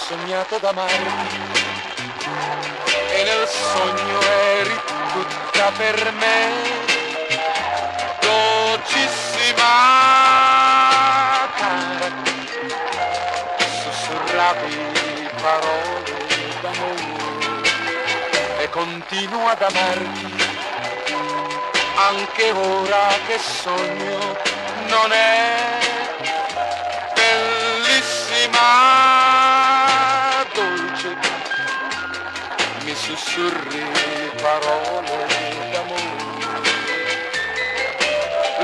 sognato d'amarti e nel sogno eri tutta per me, dolcissima cara, sussurravi parole d'amore e continuo ad amarti anche ora che sogno non è bellissima, dolce, mi sussurri parole d'amore.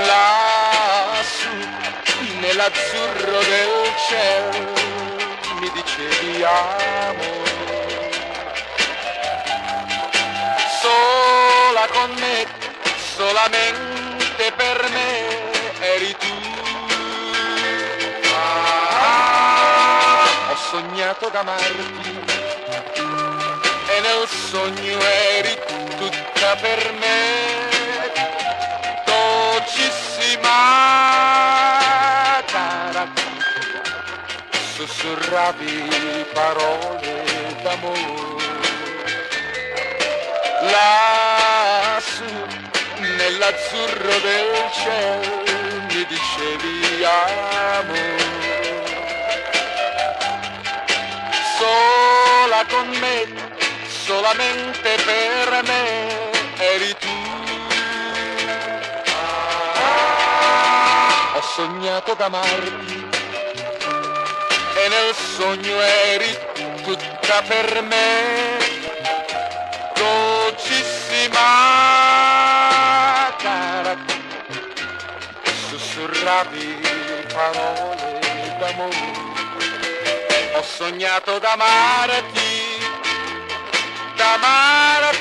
Lassù nell'azzurro del cielo mi dicevi amore, sola con me, solamente per me eri tu. Ho sognato d'amarti e nel sogno eri tutta per me, dolcissima cara, sussurravi parole d'amore. Lassù nell'azzurro del cielo mi dicevi amore, sola con me, solamente per me eri tu. Ho sognato d'amarti e nel sogno eri tutta per me, dolcissima cara, sussurravi parole d'amore. Ho sognato d'amarti, d'amarti.